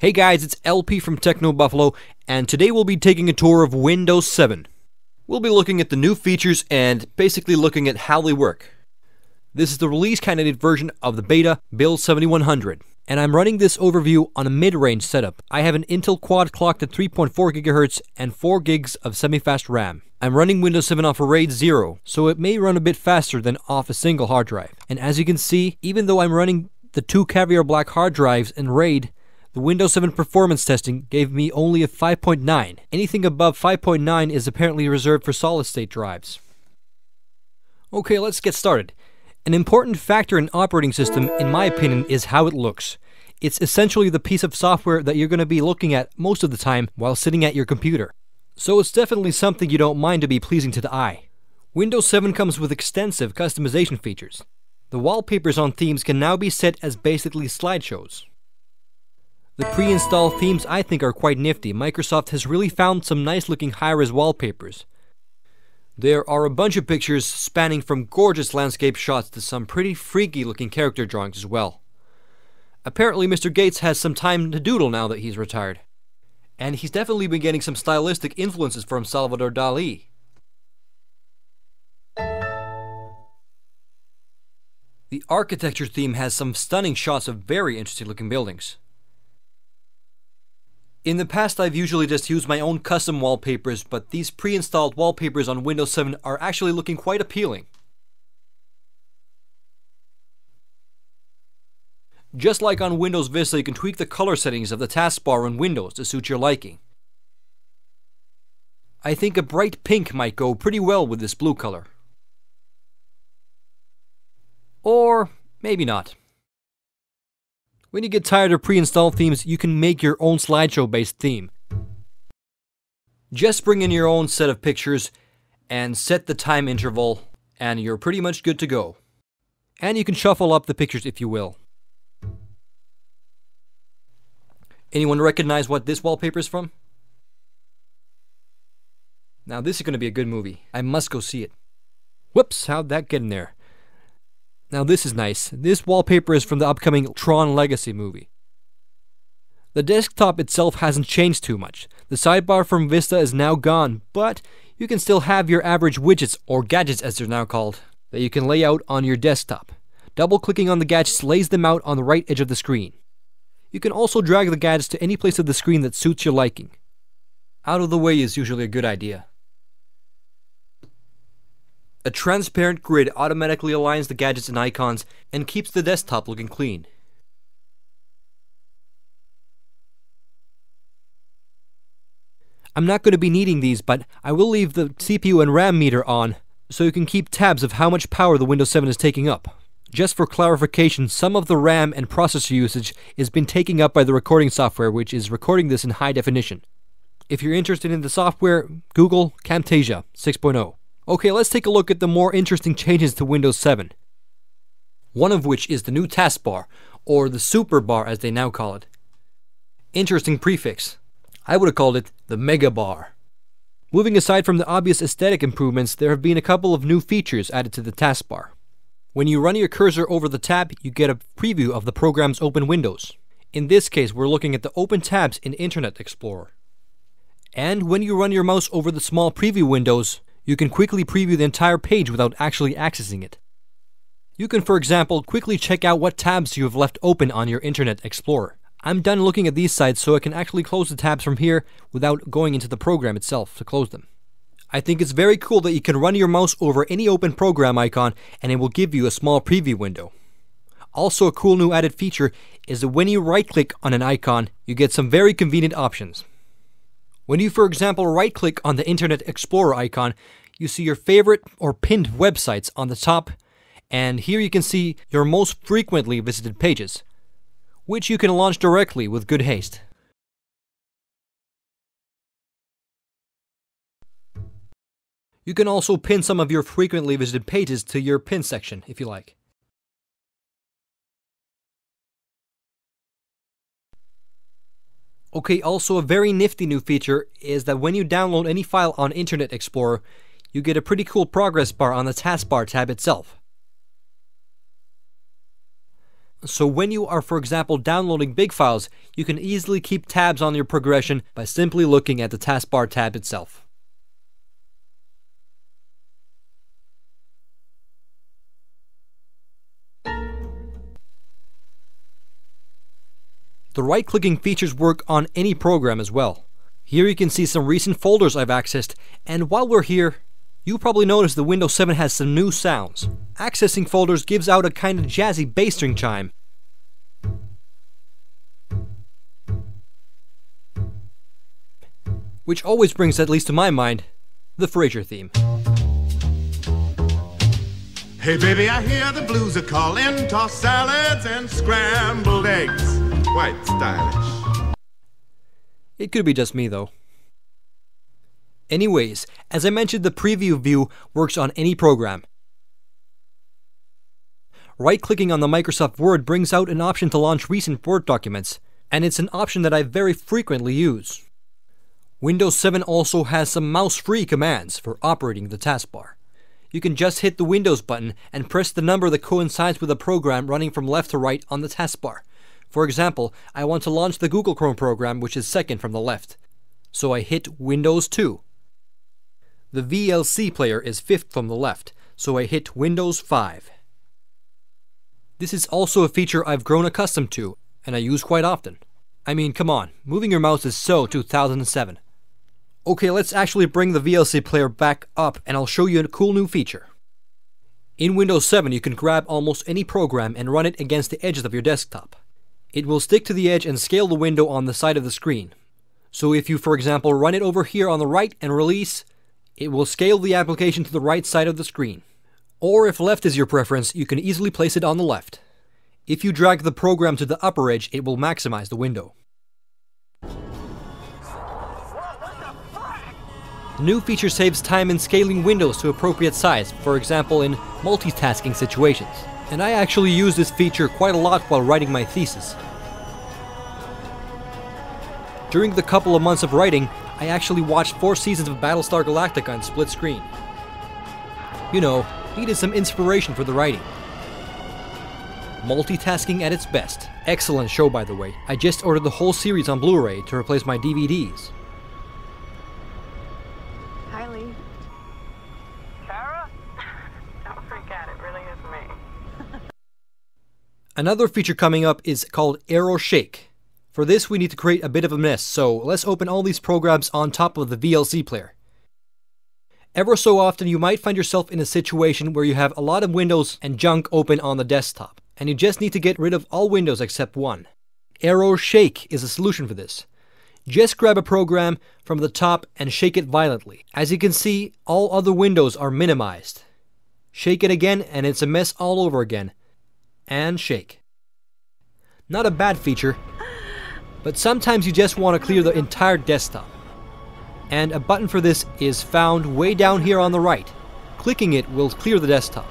Hey guys, it's LP from Techno Buffalo, and today we'll be taking a tour of Windows 7. We'll be looking at the new features and basically looking at how they work. This is the release candidate version of the beta, Build 7100, and I'm running this overview on a mid-range setup. I have an Intel Quad clocked at 3.4 GHz and 4 gigs of semi-fast RAM. I'm running Windows 7 off a RAID 0, so it may run a bit faster than off a single hard drive. And as you can see, even though I'm running the two Caviar Black hard drives and RAID, the Windows 7 performance testing gave me only a 5.9. Anything above 5.9 is apparently reserved for solid-state drives. Okay, let's get started. An important factor in operating system, in my opinion, is how it looks. It's essentially the piece of software that you're going to be looking at most of the time while sitting at your computer. So it's definitely something you don't mind to be pleasing to the eye. Windows 7 comes with extensive customization features. The wallpapers on themes can now be set as basically slideshows. The pre-installed themes I think are quite nifty. Microsoft has really found some nice looking high-res wallpapers. There are a bunch of pictures spanning from gorgeous landscape shots to some pretty freaky looking character drawings as well. Apparently Mr. Gates has some time to doodle now that he's retired. And he's definitely been getting some stylistic influences from Salvador Dali. The architecture theme has some stunning shots of very interesting looking buildings. In the past, I've usually just used my own custom wallpapers, but these pre-installed wallpapers on Windows 7 are actually looking quite appealing. Just like on Windows Vista, you can tweak the color settings of the taskbar on Windows to suit your liking. I think a bright pink might go pretty well with this blue color. Or maybe not. When you get tired of pre-installed themes, you can make your own slideshow-based theme. Just bring in your own set of pictures and set the time interval, and you're pretty much good to go. And you can shuffle up the pictures if you will. Anyone recognize what this wallpaper is from? Now this is going to be a good movie. I must go see it. Whoops, how'd that get in there? Now this is nice. This wallpaper is from the upcoming Tron Legacy movie. The desktop itself hasn't changed too much. The sidebar from Vista is now gone, but you can still have your average widgets, or gadgets as they're now called, that you can lay out on your desktop. Double-clicking on the gadgets lays them out on the right edge of the screen. You can also drag the gadgets to any place of the screen that suits your liking. Out of the way is usually a good idea. A transparent grid automatically aligns the gadgets and icons and keeps the desktop looking clean. I'm not going to be needing these, but I will leave the CPU and RAM meter on so you can keep tabs of how much power the Windows 7 is taking up. Just for clarification, some of the RAM and processor usage is being taken up by the recording software, which is recording this in high definition. If you're interested in the software, Google Camtasia 6.0. Okay, let's take a look at the more interesting changes to Windows 7. One of which is the new taskbar, or the super bar as they now call it. Interesting prefix. I would have called it the mega bar. Moving aside from the obvious aesthetic improvements, there have been a couple of new features added to the taskbar. When you run your cursor over the tab, you get a preview of the program's open windows. In this case, we're looking at the open tabs in Internet Explorer. And when you run your mouse over the small preview windows, you can quickly preview the entire page without actually accessing it. You can, for example, quickly check out what tabs you have left open on your Internet Explorer. I'm done looking at these sites, so I can actually close the tabs from here without going into the program itself to close them. I think it's very cool that you can run your mouse over any open program icon and it will give you a small preview window. Also, a cool new added feature is that when you right-click on an icon, you get some very convenient options. When you, for example, right-click on the Internet Explorer icon, you see your favorite or pinned websites on the top, and here you can see your most frequently visited pages, which you can launch directly with good haste. You can also pin some of your frequently visited pages to your pin section if you like. Okay, also a very nifty new feature is that when you download any file on Internet Explorer, you get a pretty cool progress bar on the taskbar tab itself. So when you are, for example, downloading big files, you can easily keep tabs on your progression by simply looking at the taskbar tab itself. The right-clicking features work on any program as well. Here you can see some recent folders I've accessed, and while we're here, you probably noticed the Windows 7 has some new sounds. Accessing folders gives out a kind of jazzy bass string chime. Which always brings, at least to my mind, the Frasier theme. Hey baby, I hear the blues are calling, tossed salads and scrambled eggs. Quite stylish. It could be just me though. Anyways, as I mentioned, the preview view works on any program. Right-clicking on the Microsoft Word brings out an option to launch recent Word documents, and it's an option that I very frequently use. Windows 7 also has some mouse-free commands for operating the taskbar. You can just hit the Windows button and press the number that coincides with a program running from left to right on the taskbar. For example, I want to launch the Google Chrome program, which is second from the left. So I hit Windows 2. The VLC player is fifth from the left, so I hit Windows 5. This is also a feature I've grown accustomed to, and I use quite often. I mean, come on, moving your mouse is so 2007. Okay, let's actually bring the VLC player back up and I'll show you a cool new feature. In Windows 7, you can grab almost any program and run it against the edges of your desktop. It will stick to the edge and scale the window on the side of the screen. So if you, for example, run it over here on the right and release, it will scale the application to the right side of the screen. Or if left is your preference, you can easily place it on the left. If you drag the program to the upper edge, it will maximize the window. The new feature saves time in scaling windows to appropriate size, for example in multitasking situations. And I actually use this feature quite a lot while writing my thesis. During the couple of months of writing, I actually watched 4 seasons of Battlestar Galactica on split screen. You know, needed some inspiration for the writing. Multitasking at its best. Excellent show, by the way. I just ordered the whole series on Blu-ray to replace my DVDs. Hi, Lee. Kara? Don't freak out, it really is me. Another feature coming up is called Arrow Shake. For this, we need to create a bit of a mess, so let's open all these programs on top of the VLC player. Ever so often, you might find yourself in a situation where you have a lot of windows and junk open on the desktop, and you just need to get rid of all windows except one. Arrow Shake is a solution for this. Just grab a program from the top and shake it violently. As you can see, all other windows are minimized. Shake it again and it's a mess all over again. And shake. Not a bad feature, but sometimes you just want to clear the entire desktop. And a button for this is found way down here on the right. Clicking it will clear the desktop.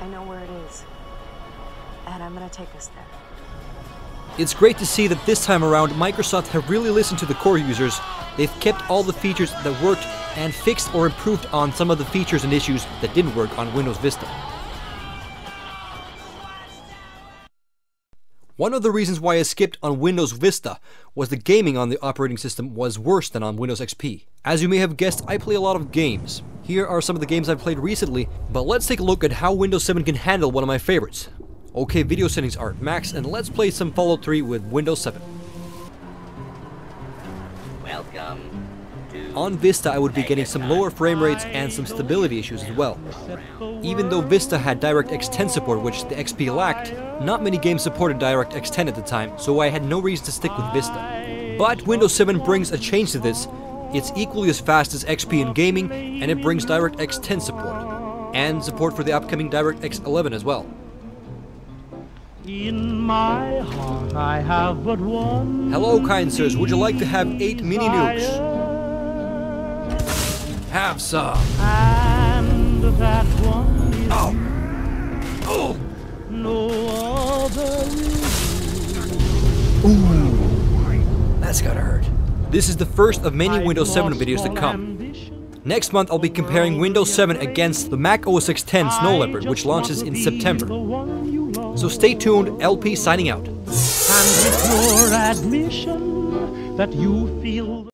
I know where it is, and I'm gonna take us there. It's great to see that this time around Microsoft have really listened to the core users. They've kept all the features that worked and fixed or improved on some of the features and issues that didn't work on Windows Vista. One of the reasons why I skipped on Windows Vista was the gaming on the operating system was worse than on Windows XP. As you may have guessed, I play a lot of games. Here are some of the games I've played recently, but let's take a look at how Windows 7 can handle one of my favorites. Okay, video settings are at max, and let's play some Fallout 3 with Windows 7. Welcome to On Vista, I would be getting some lower frame rates and some stability issues as well. Even though Vista had DirectX 10 support, which the XP lacked, not many games supported DirectX 10 at the time, so I had no reason to stick with Vista. But Windows 7 brings a change to this. It's equally as fast as XP in gaming, and it brings DirectX 10 support, and support for the upcoming DirectX 11 as well. In my heart I have but one. Hello, kind sirs, would you like to have 8 mini nukes? Have some. And that one is Oh! no other. Ooh, that's gotta hurt. This is the first of many Windows 7 videos to come. Next month, I'll be comparing Windows 7 against the Mac OS X 10 Snow Leopard, which launches in September. So stay tuned, LP signing out. And with your admission that you feel